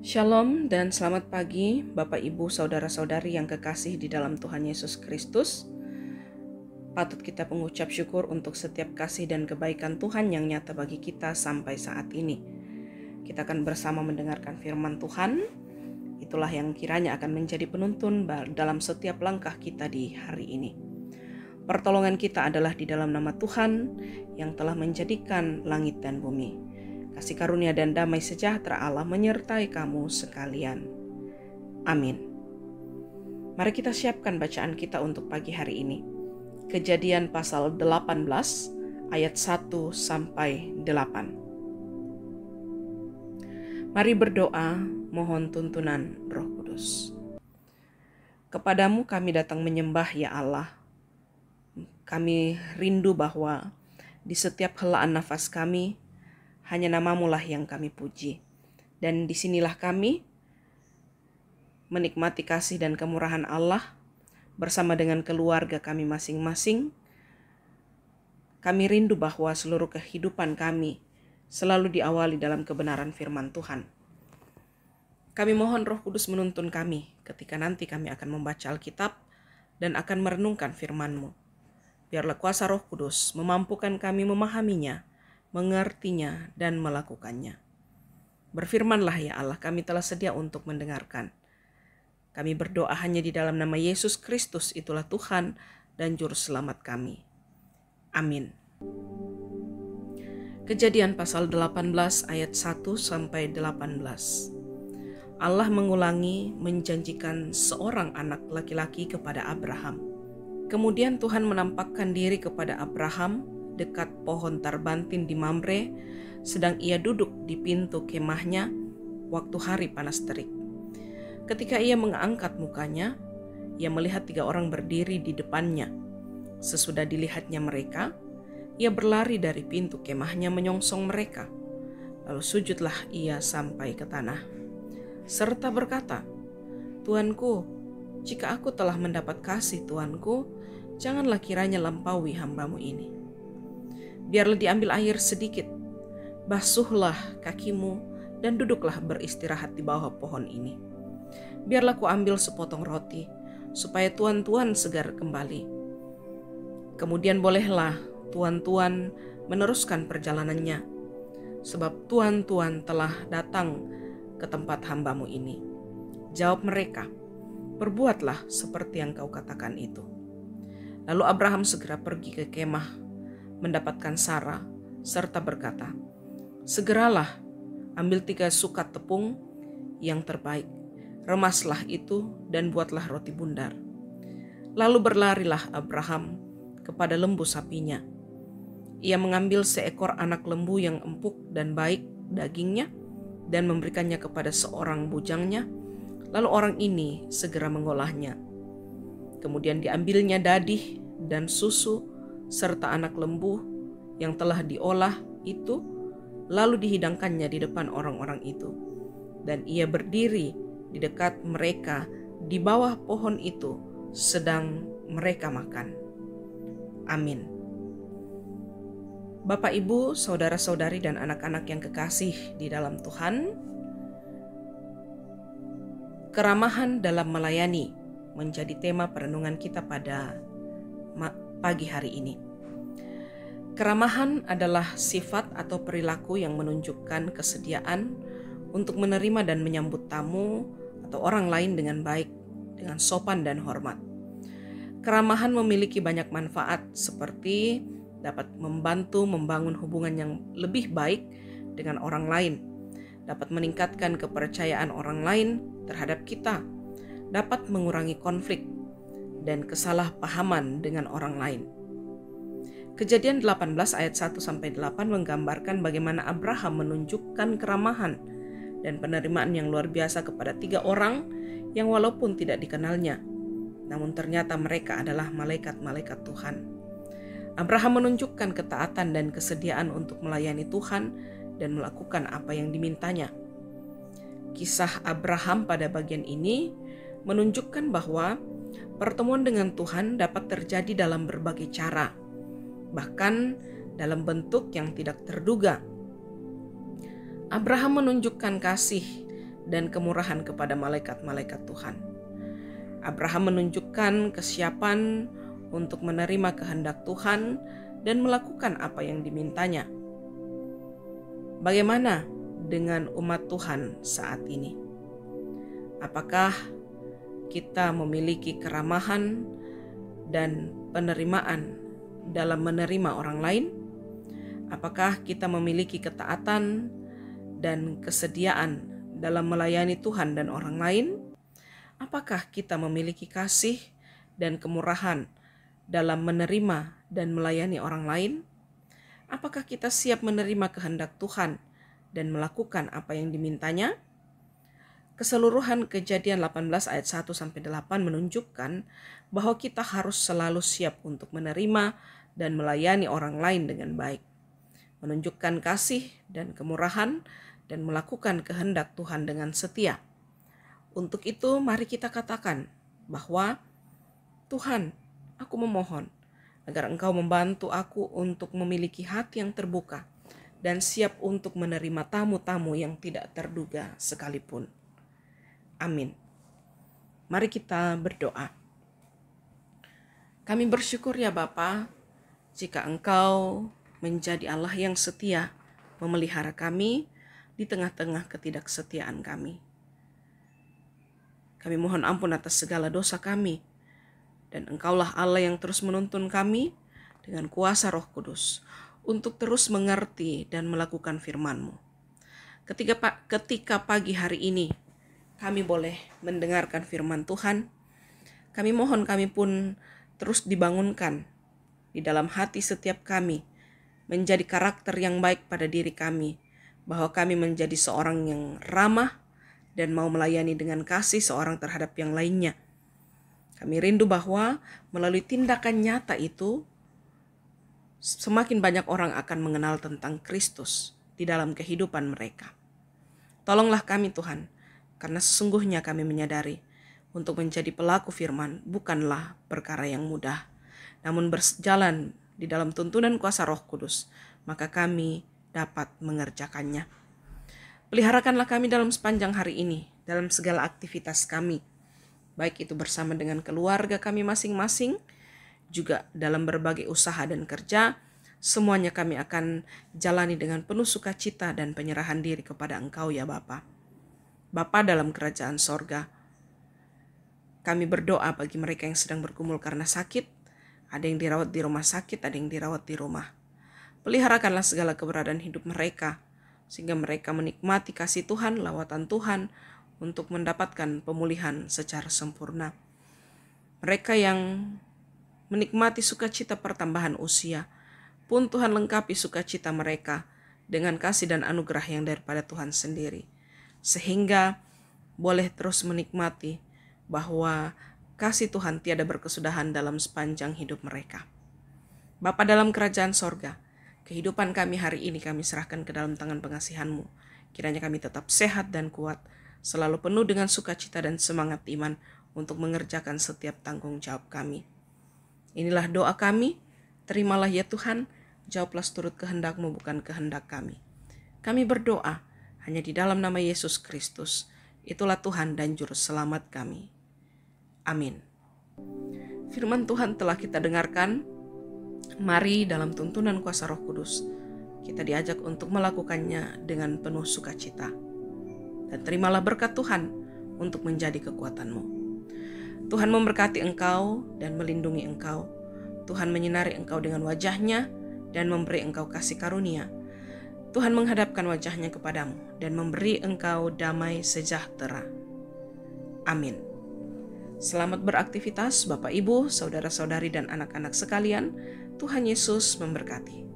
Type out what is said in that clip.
Shalom dan selamat pagi Bapak Ibu Saudara-saudari yang kekasih di dalam Tuhan Yesus Kristus. Patut kita mengucap syukur untuk setiap kasih dan kebaikan Tuhan yang nyata bagi kita sampai saat ini. Kita akan bersama mendengarkan firman Tuhan. Itulah yang kiranya akan menjadi penuntun dalam setiap langkah kita di hari ini. Pertolongan kita adalah di dalam nama Tuhan yang telah menjadikan langit dan bumi. Kasih karunia dan damai sejahtera Allah menyertai kamu sekalian. Amin. Mari kita siapkan bacaan kita untuk pagi hari ini. Kejadian pasal 18 ayat 1 sampai 8. Mari berdoa, mohon tuntunan Roh Kudus. Kepadamu kami datang menyembah ya Allah. Kami rindu bahwa di setiap helaan nafas kami hanya namamu lah yang kami puji. Dan disinilah kami menikmati kasih dan kemurahan Allah bersama dengan keluarga kami masing-masing. Kami rindu bahwa seluruh kehidupan kami selalu diawali dalam kebenaran firman Tuhan. Kami mohon Roh Kudus menuntun kami ketika nanti kami akan membaca Alkitab dan akan merenungkan firman-Mu. Biarlah kuasa Roh Kudus memampukan kami memahaminya, mengertinya, dan melakukannya. Berfirmanlah ya Allah, kami telah sedia untuk mendengarkan. Kami berdoa hanya di dalam nama Yesus Kristus, itulah Tuhan dan Juru Selamat kami. Amin. Kejadian pasal 18 ayat 1 sampai 18. Allah mengulangi menjanjikan seorang anak laki-laki kepada Abraham. Kemudian Tuhan menampakkan diri kepada Abraham dekat pohon tarbantin di Mamre, sedang ia duduk di pintu kemahnya waktu hari panas terik. Ketika ia mengangkat mukanya, ia melihat 3 orang berdiri di depannya. Sesudah dilihatnya mereka, ia berlari dari pintu kemahnya menyongsong mereka. Lalu sujudlah ia sampai ke tanah, serta berkata, "Tuanku, jika aku telah mendapat kasih Tuanku, janganlah kiranya lampaui hambamu ini. Biarlah diambil air sedikit, basuhlah kakimu, dan duduklah beristirahat di bawah pohon ini. Biarlah ku ambil sepotong roti, supaya tuan-tuan segar kembali. Kemudian bolehlah tuan-tuan meneruskan perjalanannya, sebab tuan-tuan telah datang ke tempat hambamu ini." Jawab mereka, "Perbuatlah seperti yang kau katakan itu." Lalu Abraham segera pergi ke kemah, mendapatkan Sarah, serta berkata, "Segeralah ambil 3 sukat tepung yang terbaik, remaslah itu dan buatlah roti bundar." Lalu berlarilah Abraham kepada lembu sapinya. Ia mengambil seekor anak lembu yang empuk dan baik dagingnya dan memberikannya kepada seorang bujangnya, lalu orang ini segera mengolahnya. Kemudian diambilnya dadih dan susu serta anak lembu yang telah diolah itu, lalu dihidangkannya di depan orang-orang itu. Dan ia berdiri di dekat mereka di bawah pohon itu, sedang mereka makan. Amin. Bapak, Ibu, saudara-saudari, dan anak-anak yang kekasih di dalam Tuhan, keramahan dalam melayani menjadi tema perenungan kita pada pagi hari ini. Keramahan adalah sifat atau perilaku yang menunjukkan kesediaan untuk menerima dan menyambut tamu atau orang lain dengan baik, dengan sopan dan hormat. Keramahan memiliki banyak manfaat, seperti dapat membantu membangun hubungan yang lebih baik dengan orang lain, dapat meningkatkan kepercayaan orang lain terhadap kita, dapat mengurangi konflik dan kesalahpahaman dengan orang lain. Kejadian 18 ayat 1 sampai 8 menggambarkan bagaimana Abraham menunjukkan keramahan dan penerimaan yang luar biasa kepada 3 orang yang walaupun tidak dikenalnya, namun ternyata mereka adalah malaikat-malaikat Tuhan. Abraham menunjukkan ketaatan dan kesediaan untuk melayani Tuhan dan melakukan apa yang dimintanya. Kisah Abraham pada bagian ini menunjukkan bahwa pertemuan dengan Tuhan dapat terjadi dalam berbagai cara, bahkan dalam bentuk yang tidak terduga. Abraham menunjukkan kasih dan kemurahan kepada malaikat-malaikat Tuhan. Abraham menunjukkan kesiapan untuk menerima kehendak Tuhan dan melakukan apa yang dimintanya. Bagaimana dengan umat Tuhan saat ini? Apakah kita memiliki keramahan dan penerimaan dalam menerima orang lain? Apakah kita memiliki ketaatan dan kesediaan dalam melayani Tuhan dan orang lain? Apakah kita memiliki kasih dan kemurahan dalam menerima dan melayani orang lain? Apakah kita siap menerima kehendak Tuhan dan melakukan apa yang dimintanya? Keseluruhan Kejadian 18 ayat 1-8 menunjukkan bahwa kita harus selalu siap untuk menerima dan melayani orang lain dengan baik, menunjukkan kasih dan kemurahan dan melakukan kehendak Tuhan dengan setia. Untuk itu, mari kita katakan bahwa Tuhan, aku memohon agar Engkau membantu aku untuk memiliki hati yang terbuka dan siap untuk menerima tamu-tamu yang tidak terduga sekalipun. Amin. Mari kita berdoa. Kami bersyukur ya Bapa, jika Engkau menjadi Allah yang setia, memelihara kami di tengah-tengah ketidaksetiaan kami. Kami mohon ampun atas segala dosa kami, dan Engkaulah Allah yang terus menuntun kami dengan kuasa Roh Kudus untuk terus mengerti dan melakukan firman-Mu. Ketika pagi hari ini kami boleh mendengarkan firman Tuhan, kami mohon kami pun terus dibangunkan di dalam hati setiap kami, menjadi karakter yang baik pada diri kami, bahwa kami menjadi seorang yang ramah dan mau melayani dengan kasih seorang terhadap yang lainnya. Kami rindu bahwa melalui tindakan nyata itu, semakin banyak orang akan mengenal tentang Kristus di dalam kehidupan mereka. Tolonglah kami Tuhan, karena sesungguhnya kami menyadari untuk menjadi pelaku firman bukanlah perkara yang mudah. Namun berjalan di dalam tuntunan kuasa Roh Kudus, maka kami dapat mengerjakannya. Peliharakanlah kami dalam sepanjang hari ini, dalam segala aktivitas kami, baik itu bersama dengan keluarga kami masing-masing, juga dalam berbagai usaha dan kerja. Semuanya kami akan jalani dengan penuh sukacita dan penyerahan diri kepada Engkau ya Bapa. Bapa dalam kerajaan sorga, kami berdoa bagi mereka yang sedang bergumul karena sakit, ada yang dirawat di rumah sakit, ada yang dirawat di rumah. Peliharakanlah segala keberadaan hidup mereka, sehingga mereka menikmati kasih Tuhan, lawatan Tuhan, untuk mendapatkan pemulihan secara sempurna. Mereka yang menikmati sukacita pertambahan usia, pun Tuhan lengkapi sukacita mereka dengan kasih dan anugerah yang daripada Tuhan sendiri, sehingga boleh terus menikmati bahwa kasih Tuhan tiada berkesudahan dalam sepanjang hidup mereka. Bapa dalam kerajaan sorga, kehidupan kami hari ini kami serahkan ke dalam tangan pengasihan-Mu. Kiranya kami tetap sehat dan kuat, selalu penuh dengan sukacita dan semangat iman untuk mengerjakan setiap tanggung jawab kami. Inilah doa kami, terimalah ya Tuhan, jawablah seturut kehendak-Mu bukan kehendak kami. Kami berdoa hanya di dalam nama Yesus Kristus, itulah Tuhan dan Juru Selamat kami. Amin. Firman Tuhan telah kita dengarkan. Mari dalam tuntunan kuasa Roh Kudus, kita diajak untuk melakukannya dengan penuh sukacita. Dan terimalah berkat Tuhan untuk menjadi kekuatan-Mu. Tuhan memberkati engkau dan melindungi engkau. Tuhan menyinari engkau dengan wajah-Nya dan memberi engkau kasih karunia. Tuhan menghadapkan wajah-Nya kepadamu dan memberi engkau damai sejahtera. Amin. Selamat beraktivitas Bapak Ibu, saudara-saudari dan anak-anak sekalian. Tuhan Yesus memberkati.